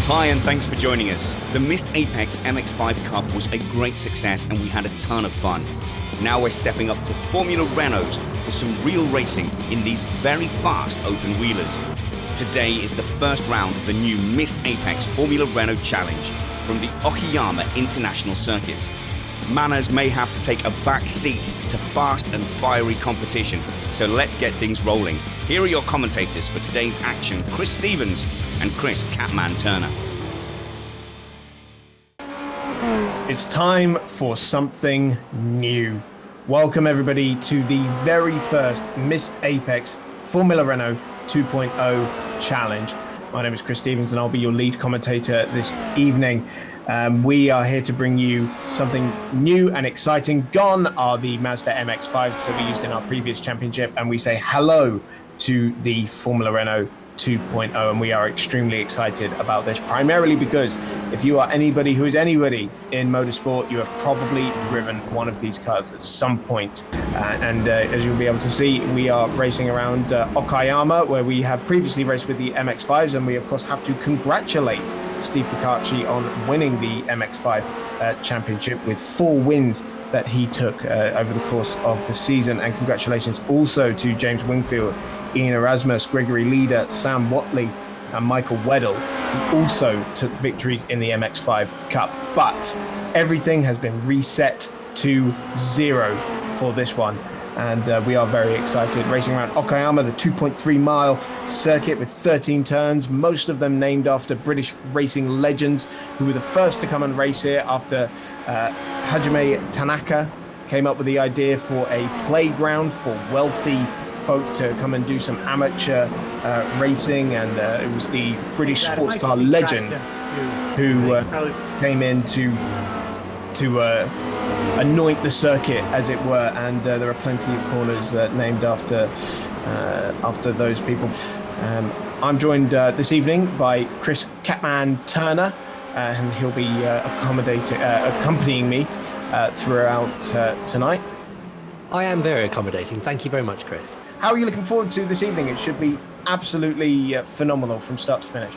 Hi, and thanks for joining us. The Missed Apex MX-5 Cup was a great success and we had a ton of fun. Now we're stepping up to Formula Renaults for some real racing in these very fast open wheelers. Today is the first round of the new Missed Apex Formula Renault Challenge from the Okayama International Circuit. Manners may have to take a back seat to fast and fiery competition, so let's get things rolling. Here are your commentators for today's action, Chris Stevens and Chris Catman Turner. It's time for something new. Welcome everybody to the very first Missed Apex Formula Renault 2.0 Challenge. My name is Chris Stevens and I'll be your lead commentator this evening. We are here to bring you something new and exciting. Gone are the Mazda MX-5s that we used in our previous championship, and we say hello to the Formula Renault 2.0, and we are extremely excited about this, primarily because if you are anybody who is anybody in motorsport, you have probably driven one of these cars at some point. As you'll be able to see, we are racing around Okayama, where we have previously raced with the MX-5s, and we of course have to congratulate Steve Ficacci on winning the MX-5 championship with 4 wins that he took over the course of the season. And congratulations also to James Wingfield, Ian Erasmus, Gregory Leader, Sam Watley and Michael Weddle, who also took victories in the MX-5 Cup. But everything has been reset to 0 for this one. And we are very excited. Racing around Okayama, the 2.3 mile circuit with 13 turns, most of them named after British racing legends who were the first to come and race here after Hajime Tanaka came up with the idea for a playground for wealthy folk to come and do some amateur racing. And it was the British sports car legends who came in to anoint the circuit, as it were, and there are plenty of corners named after those people. I'm joined this evening by Chris Catman Turner, and he'll be accompanying me throughout tonight. I am very accommodating. Thank you very much, Chris. How are you looking forward to this evening? It should be absolutely phenomenal from start to finish.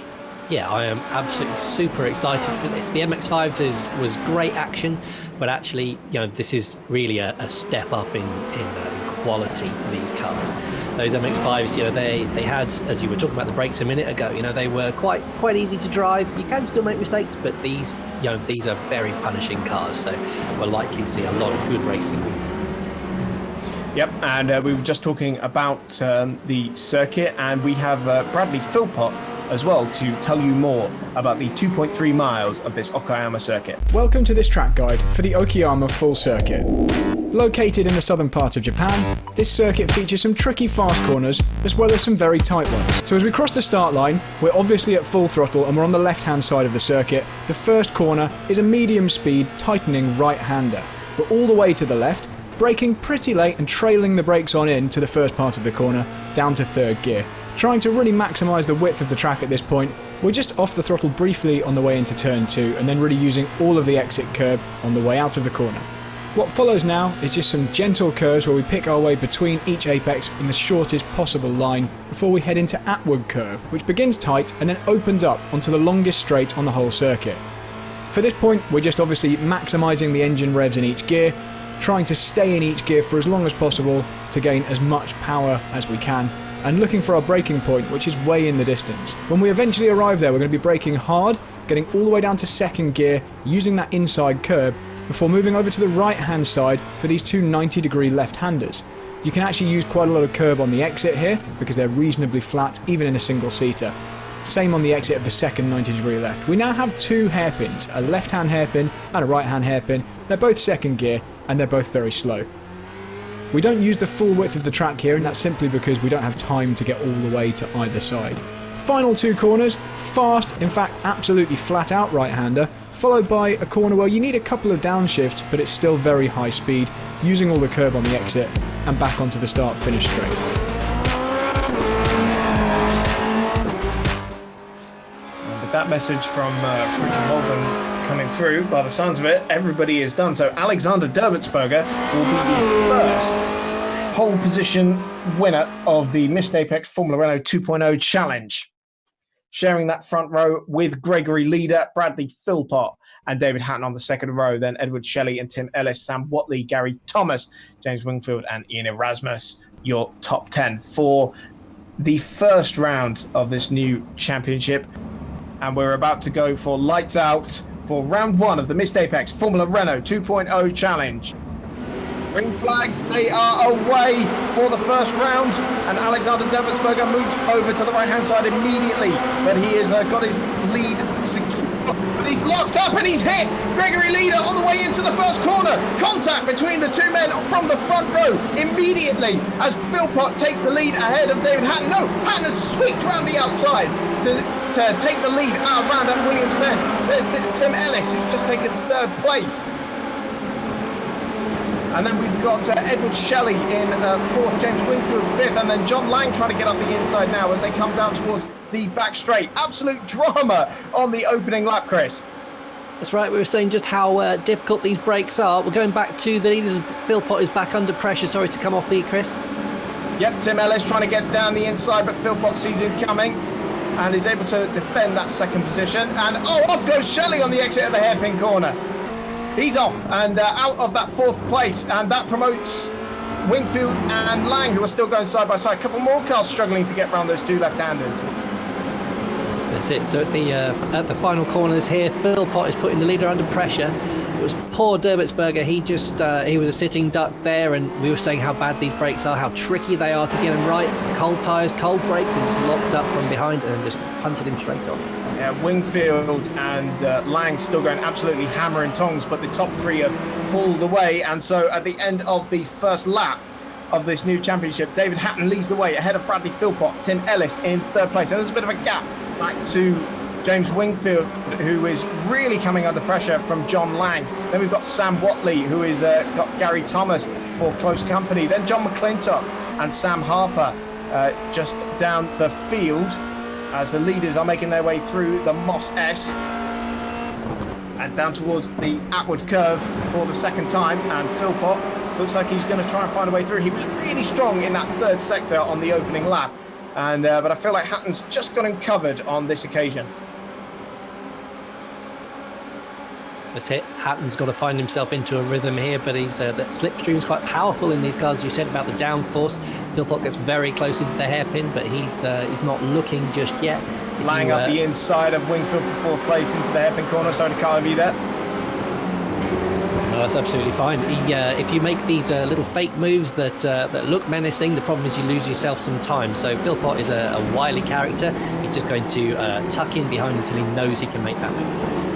Yeah, I am absolutely super excited for this. The MX-5s was great action, but actually, this is really a step up in quality for these cars. Those MX-5s, they had, as you were talking about the brakes a minute ago, they were quite easy to drive. You can still make mistakes, but these are very punishing cars, so we're likely to see a lot of good racing with these. Yep, and we were just talking about the circuit, and we have Bradley Philpot as well to tell you more about the 2.3 miles of this Okayama circuit. Welcome to this track guide for the Okayama full circuit. Located in the southern part of Japan, this circuit features some tricky fast corners as well as some very tight ones. So as we cross the start line, we're obviously at full throttle and we're on the left hand side of the circuit. The first corner is a medium speed tightening right-hander. We're all the way to the left, braking pretty late and trailing the brakes on in to the first part of the corner down to third gear. Trying to really maximise the width of the track at this point, we're just off the throttle briefly on the way into turn 2 and then really using all of the exit curb on the way out of the corner. What follows now is just some gentle curves where we pick our way between each apex in the shortest possible line before we head into Atwood curve, which begins tight and then opens up onto the longest straight on the whole circuit. For this point, we're just obviously maximising the engine revs in each gear, trying to stay in each gear for as long as possible to gain as much power as we can, and looking for our braking point, which is way in the distance. When we eventually arrive there, we're going to be braking hard, getting all the way down to second gear, using that inside curb, before moving over to the right-hand side for these two 90-degree left-handers. You can actually use quite a lot of curb on the exit here, because they're reasonably flat, even in a single-seater. Same on the exit of the second 90-degree left. We now have 2 hairpins, a left-hand hairpin and a right-hand hairpin. They're both second gear, and they're both very slow. We don't use the full width of the track here, and that's simply because we don't have time to get all the way to either side. Final 2 corners, fast, in fact absolutely flat out right-hander, followed by a corner where you need a couple of downshifts, but it's still very high speed, using all the curb on the exit, and back onto the start-finish straight. With that message from Richard Morgan coming through, by the sounds of it, everybody is done. So Alexander Derbertsberger will be the first pole position winner of the Missed Apex Formula Renault 2.0 Challenge. sharing that front row with Gregory Leader, Bradley Philpott, and David Hatton on the second row. Then Edward Shelley and Tim Ellis, Sam Watley, Gary Thomas, James Wingfield, and Ian Erasmus, your top 10 for the first round of this new championship. And we're about to go for lights out for round one of the Missed Apex Formula Renault 2.0 Challenge. Green flags, they are away for the first round, and Alexander Devensberger moves over to the right-hand side immediately, but he has got his lead secure. But he's locked up and he's hit Gregory Leader on the way into the first corner. Contact between the two men from the front row immediately as Philpott takes the lead ahead of David Hatton. No, Hatton has swept round the outside to take the lead round at Williams' men. There's Tim Ellis, who's just taken third place. And then we've got Edward Shelley in fourth, James Wingfield fifth, and then John Lang trying to get up the inside now as they come down towards the back straight. Absolute drama on the opening lap, Chris. That's right, we were saying just how difficult these brakes are. We're going back to the leaders. Philpott is back under pressure. Sorry to come off lead, Chris. Yep, Tim Ellis trying to get down the inside, but Philpott sees him coming and is able to defend that second position. And off goes Shelley on the exit of the hairpin corner. He's off and out of that fourth place, and that promotes Wingfield and Lang, who are still going side by side. A couple more cars struggling to get around those two left-handers. That's it. So at the final corners here, Philpott is putting the leader under pressure. It was poor Derbertsberger. He was a sitting duck there, and we were saying how bad these brakes are, how tricky they are to get them right. Cold tyres, cold brakes, and just locked up from behind and just punted him straight off. Yeah, Wingfield and Lang still going absolutely hammer and tongs, but the top three have pulled away. And so at the end of the first lap of this new championship, David Hatton leads the way ahead of Bradley Philpott, Tim Ellis in third place. And there's a bit of a gap back to James Wingfield, who is really coming under pressure from John Lang. Then we've got Sam Watley, who is got Gary Thomas for close company. Then John McClintock and Sam Harper just down the field, as the leaders are making their way through the Moss S and down towards the Atwood curve for the second time. And Philpott looks like he's going to try and find a way through. He was really strong in that third sector on the opening lap, and but I feel like Hatton's just got him covered on this occasion. That's it. Hatton's got to find himself into a rhythm here, but that slipstream is quite powerful in these cars. You said about the downforce. Philpott gets very close into the hairpin, but he's not looking just yet. Lang up the inside of Wingfield for fourth place into the hairpin corner. Sorry to carve you there. No, that's absolutely fine. If you make these little fake moves that look menacing, the problem is you lose yourself some time. So Philpott is a wily character. He's just going to tuck in behind until he knows he can make that move.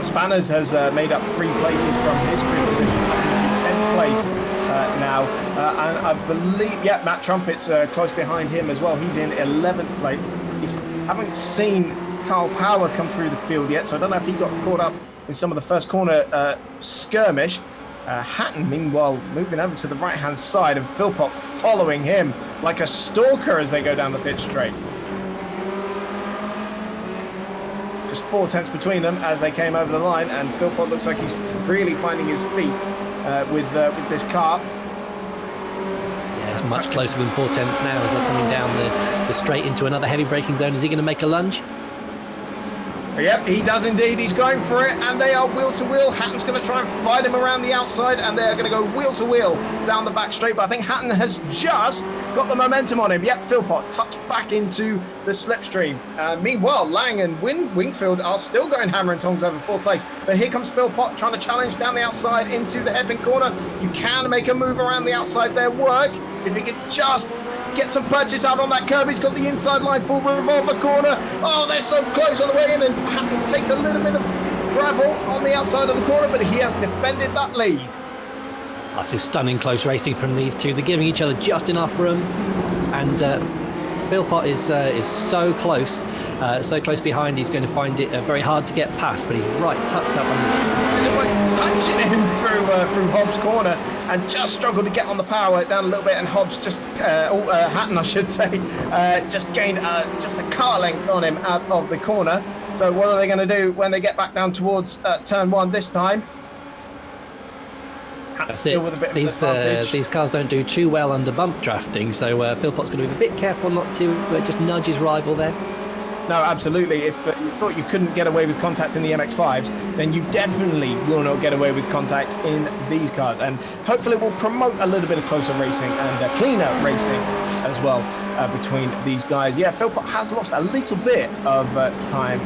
Spanners has made up 3 places from his grid position to 10th place now. And I believe, Matt Trumpet's close behind him as well. He's in 11th place. Haven't seen Carl Power come through the field yet, so I don't know if he got caught up in some of the first corner skirmish. Hatton, meanwhile, moving over to the right-hand side, and Philpott following him like a stalker as they go down the pit straight. Just 4 tenths between them as they came over the line, and Philpott looks like he's really finding his feet with this car. Yeah, it's much closer than 4 tenths now as they're coming down the straight into another heavy braking zone. Is he going to make a lunge? Yep, he does indeed. He's going for it, and they are wheel to wheel. Hatton's going to try and fight him around the outside, and they're going to go wheel to wheel down the back straight. But I think Hatton has just got the momentum on him. Yep, Philpott tucked back into the slipstream. Meanwhile, Lang and Wingfield are still going hammer and tongs over fourth place. But here comes Philpott trying to challenge down the outside into the hairpin corner. You can make a move around the outside there work if he could just get some purchase out on that curb. He's got the inside line for revolver corner. Oh, they're so close on the way in, and Hatton takes a little bit of gravel on the outside of the corner, but he has defended that lead. That's is stunning close racing from these two. They're giving each other just enough room, and Philpott is so close behind. He's going to find it very hard to get past, but he's right tucked up on almost touching him through Hobbs' corner, and just struggled to get on the power down a little bit, and Hobbs just Hatton, I should say, just gained just a car length on him out of the corner. So what are they going to do when they get back down towards turn 1 this time? That's it. With a bit of these cars don't do too well under bump drafting, so Philpott's going to be a bit careful not to just nudge his rival there. No, absolutely. If you thought you couldn't get away with contact in the MX-5s, then you definitely will not get away with contact in these cars. And hopefully we'll promote a little bit of closer racing and cleaner racing as well between these guys. Yeah, Philpot has lost a little bit of time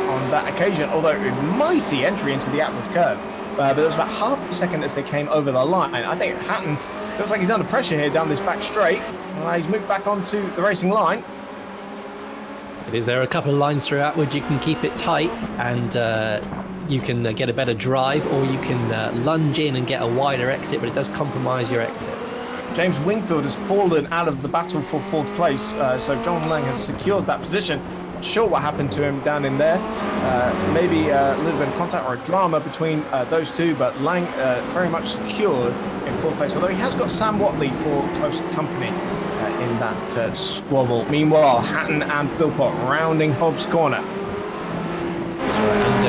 on that occasion, although a mighty entry into the outward curve. But there was about half a second as they came over the line. I think Hatton feels like he's under pressure here down this back straight. He's moved back onto the racing line. There are a couple of lines throughout where you can keep it tight and you can get a better drive, or you can lunge in and get a wider exit, but it does compromise your exit. James Wingfield has fallen out of the battle for fourth place, so John Lang has secured that position. Not sure what happened to him down in there. Maybe a little bit of contact or a drama between those two, but Lang very much secured in fourth place, although he has got Sam Watley for close company in that squabble. Meanwhile, Hatton and Philpot rounding Hobbs Corner. And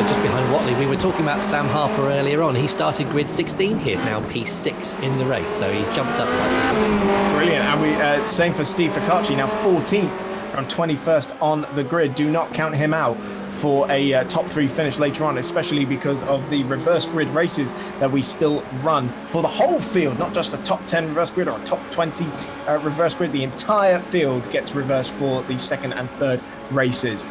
just behind Watley, we were talking about Sam Harper earlier on. He started grid 16 here, now P6 in the race, so he's jumped up like Brilliant. And we same for Steve Ficacci, now 14th from 21st on the grid. Do not count him out for a top three finish later on, especially because of the reverse grid races that we still run for the whole field, not just a top 10 reverse grid or a top 20 reverse grid. The entire field gets reversed for the second and third races.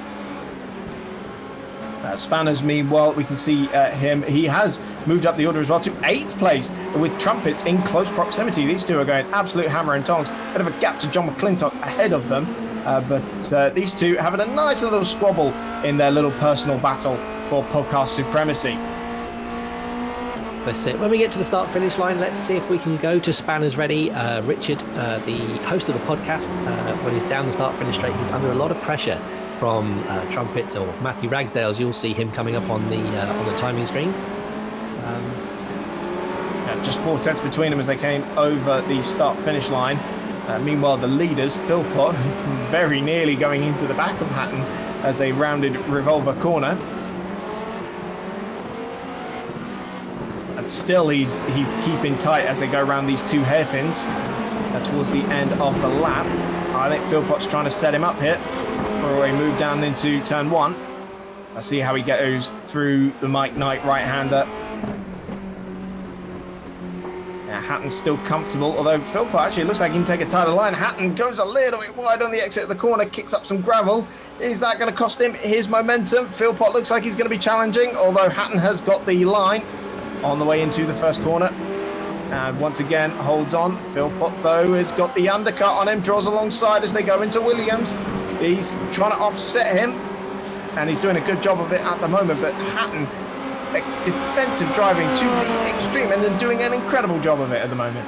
Spanners, meanwhile, we can see him. He has moved up the order as well to 8th place with Trumpets in close proximity. These two are going absolute hammer and tongs. Bit of a gap to John McClintock ahead of them. But these two having a nice little squabble in their little personal battle for podcast supremacy. That's it. When we get to the start-finish line, let's see if we can go to Spanners Ready. Richard, the host of the podcast, when he's down the start-finish straight, he's under a lot of pressure from Trumpets or Matthew Ragsdale's. You'll see him coming up on the timing screens. Just 4 tenths between them as they came over the start-finish line. Meanwhile, the leaders, Philpot, very nearly going into the back of Hatton as they rounded Revolver Corner. And still he's keeping tight as they go around these two hairpins towards the end of the lap. I think Philpot's trying to set him up here for a move down into turn 1. Let's see how he goes through the Mike Knight right-hander. Hatton's still comfortable, although Philpot actually looks like he can take a tighter line. Hatton goes a little bit wide on the exit of the corner, kicks up some gravel. Is that going to cost him his momentum? Philpot looks like he's going to be challenging, although Hatton has got the line on the way into the first corner. And once again, holds on. Philpot, though, has got the undercut on him, draws alongside as they go into Williams. He's trying to offset him, and he's doing a good job of it at the moment, but Hatton, defensive driving to the extreme and then doing an incredible job of it at the moment.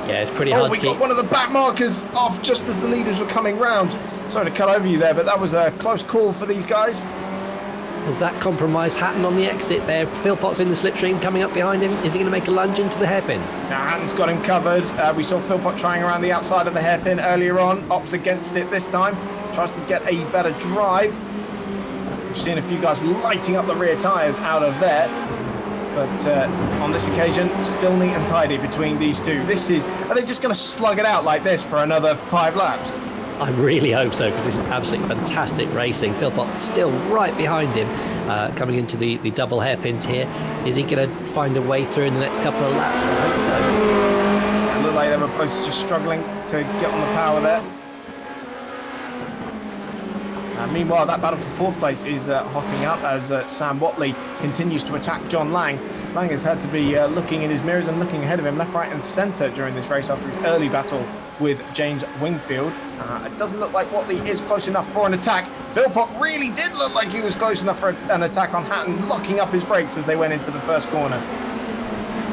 Yeah, it's pretty hard to keep. We got one of the back markers off just as the leaders were coming round. Sorry to cut over you there, but that was a close call for these guys. Has that compromised Hatton on the exit there? Philpot's in the slipstream coming up behind him. Is he going to make a lunge into the hairpin? Now, Hatton's got him covered. We saw Philpot trying around the outside of the hairpin earlier on. Opts against it this time. Tries to get a better drive. We've seen a few guys lighting up the rear tyres out of there. But on this occasion, still neat and tidy between these two. Are they just going to slug it out like this for another 5 laps? I really hope so, because this is absolutely fantastic racing. Philpot still right behind him, coming into the double hairpins here. Is he going to find a way through in the next couple of laps? I hope so. It looked like they were both just struggling to get on the power there. Meanwhile, that battle for fourth place is hotting up as Sam Watley continues to attack John Lang. Lang has had to be looking in his mirrors and looking ahead of him left, right and centre during this race after his early battle with James Wingfield. It doesn't look like Watley is close enough for an attack. Philpot really did look like he was close enough for an attack on Hatton, locking up his brakes as they went into the first corner.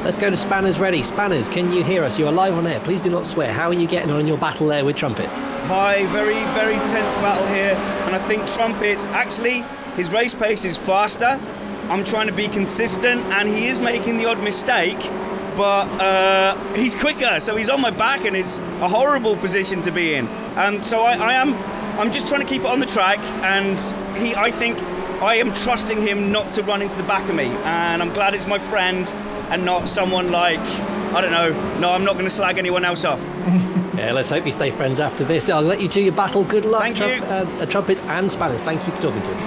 Let's go to Spanners Ready. Spanners, can you hear us? You are live on air. Please do not swear. How are you getting on in your battle there with Trumpets? Hi, very, very tense battle here. And I think Trumpets, actually, his race pace is faster. I'm trying to be consistent, and he is making the odd mistake, but he's quicker, so he's on my back, and it's a horrible position to be in. So I'm just trying to keep it on the track, and I think I am trusting him not to run into the back of me, and I'm glad it's my friend and not someone like, I don't know, no, I'm not going to slag anyone else off. Yeah, let's hope you stay friends after this. I'll let you do your battle. Good luck, Thank you. Trumpets and Spanners. Thank you for talking to us.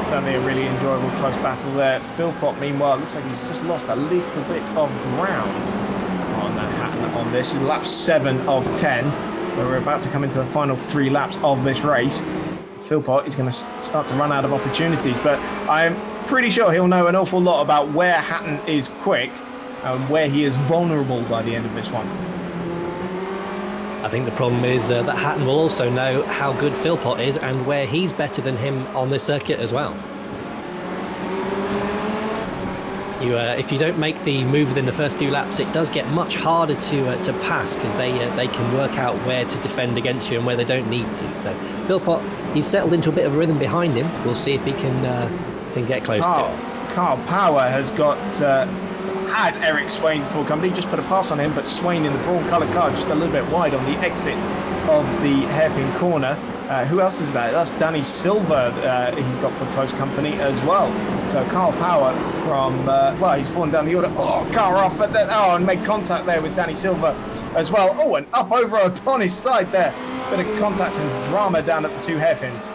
Certainly a really enjoyable close battle there. Philpot, meanwhile, looks like he's just lost a little bit of ground on Hatton on this. Lap 7 of 10, where we're about to come into the final 3 laps of this race. Philpot is going to start to run out of opportunities, but I'm pretty sure he'll know an awful lot about where Hatton is quick and where he is vulnerable by the end of this one. I think the problem is that Hatton will also know how good Philpot is and where he's better than him on this circuit as well. If you don't make the move within the first few laps, it does get much harder to pass because they can work out where to defend against you and where they don't need to. So Philpot, he's settled into a bit of a rhythm behind him. We'll see if he can get close to it. Carl Power has got had Eric Swain for company, just put a pass on him, but Swain in the brawn coloured car just a little bit wide on the exit of the hairpin corner. Who else is that? That's Danny Silver he's got for close company as well. So Carl Power from, he's fallen down the order. Oh, car off at that. Oh, and made contact there with Danny Silver as well. Oh, and up over on his side there. Bit of contact and drama down at the 2 hairpins.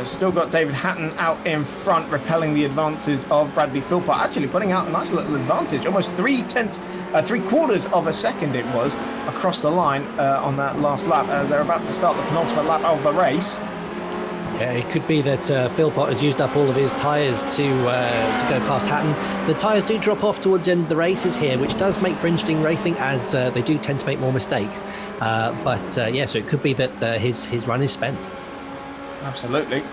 Still got David Hatton out in front, repelling the advances of Bradley Philpott, actually putting out a nice little advantage, almost 3/4 of a second it was across the line on that last lap. They're about to start the penultimate lap of the race. Yeah, it could be that Philpott has used up all of his tyres to go past Hatton. The tyres do drop off towards the end of the races here, which does make for interesting racing as they do tend to make more mistakes. So it could be that his run is spent. Absolutely.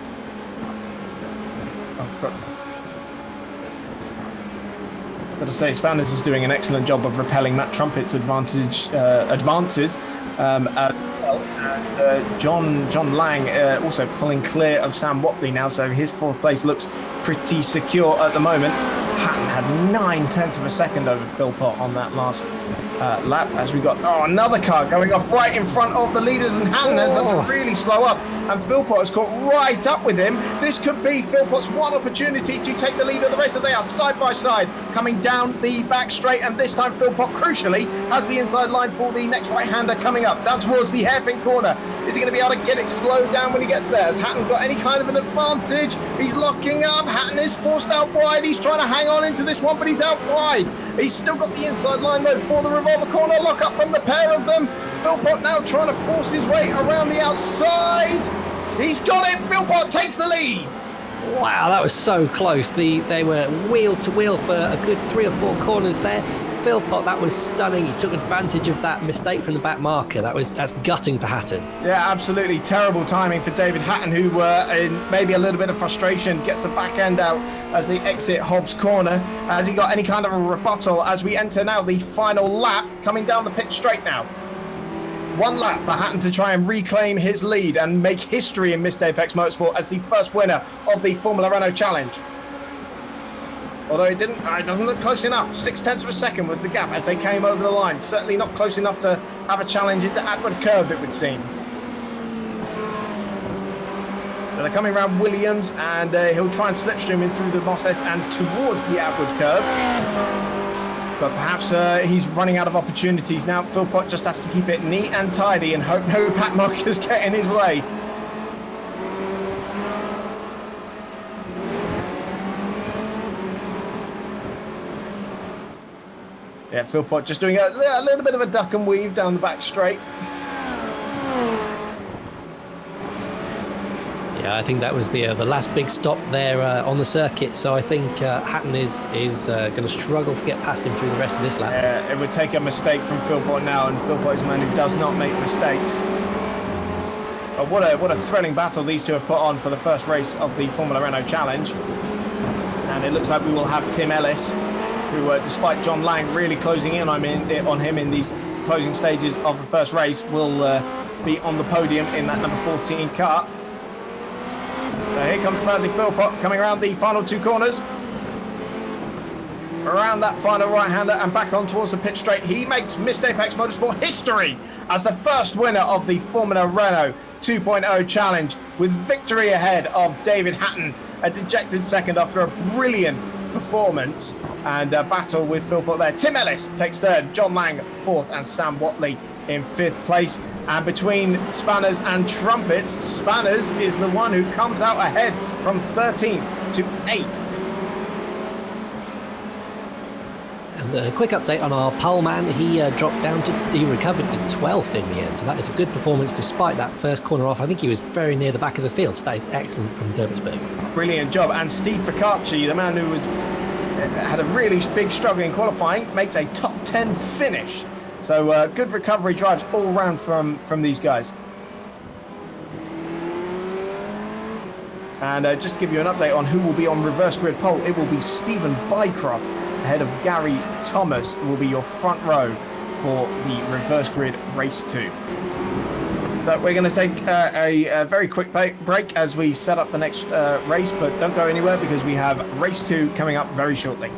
Got to say, Spanners is doing an excellent job of repelling Matt Trumpet's advances. And John Lang also pulling clear of Sam Watley now, so his 4th place looks pretty secure at the moment. Hatton had 9/10 of a second over Philpott on that last lap, as we got another car going off right in front of the leaders, and Hatton has had to really slow up, and Philpott has caught right up with him. This could be Philpott's one opportunity to take the lead of the race, and they are side by side coming down the back straight, and this time Philpott crucially has the inside line for the next right-hander coming up down towards the hairpin corner. Is he going to be able to get it slowed down when he gets there? Has Hatton got any kind of an advantage? He's locking up. Hatton is forced out wide. He's trying to hang on into this one, but he's out wide. He's still got the inside line though for the revolver corner. Lock up from the pair of them. Philpott now trying to force his way around the outside. He's got it. Philpott takes the lead. Wow, that was so close. They were wheel to wheel for a good 3 or 4 corners there. Philpott, that was stunning. He took advantage of that mistake from the back marker. That's gutting for Hatton. Yeah, absolutely terrible timing for David Hatton, who in maybe a little bit of frustration gets the back end out as they exit Hobbs corner. Has he got any kind of a rebuttal as we enter now the final lap, coming down the pit straight now? 1 lap for Hatton to try and reclaim his lead and make history in Missed Apex Motorsport as the first winner of the Formula Renault Challenge. Although it doesn't look close enough. 6/10 of a second was the gap as they came over the line. Certainly not close enough to have a challenge into Atwood Curve, it would seem. So they're coming around Williams, and he'll try and slipstream in through the Mosses and towards the Atwood Curve. But perhaps he's running out of opportunities now. Philpott just has to keep it neat and tidy and hope no pack markers get in his way. Yeah, Philpott just doing a little bit of a duck and weave down the back straight. Yeah, I think that was the last big stop there on the circuit. So I think Hatton is going to struggle to get past him through the rest of this lap. Yeah, it would take a mistake from Philpott now, and Philpott is a man who does not make mistakes. But what a thrilling battle these two have put on for the first race of the Formula Renault Challenge. And it looks like we will have Tim Ellis, who, despite John Lang really closing in on him in these closing stages of the first race, will be on the podium in that number 14 car. So here comes Bradley Philpott coming around the final 2 corners. around that final right-hander and back on towards the pit straight. He makes Missed Apex Motorsport history as the first winner of the Formula Renault 2.0 Challenge, with victory ahead of David Hatton, a dejected second after a brilliant performance and a battle with Philpot there. Tim Ellis takes third, John Lang fourth, and Sam Watley in fifth place. And between Spanners and Trumpets, Spanners is the one who comes out ahead from 13th to 8th. And a quick update on our pole man. He recovered to 12th in the end, so that is a good performance despite that first corner off. I think he was very near the back of the field, so that is excellent from Derbytsburg. Brilliant job. And Steve Ficacci, the man who had a really big struggle in qualifying, makes a top 10 finish. So good recovery drives all round from these guys. And just to give you an update on who will be on reverse grid pole, it will be Stephen Bycroft ahead of Gary Thomas will be your front row for the reverse grid race 2. So we're going to take a very quick break as we set up the next race, but don't go anywhere because we have race 2 coming up very shortly.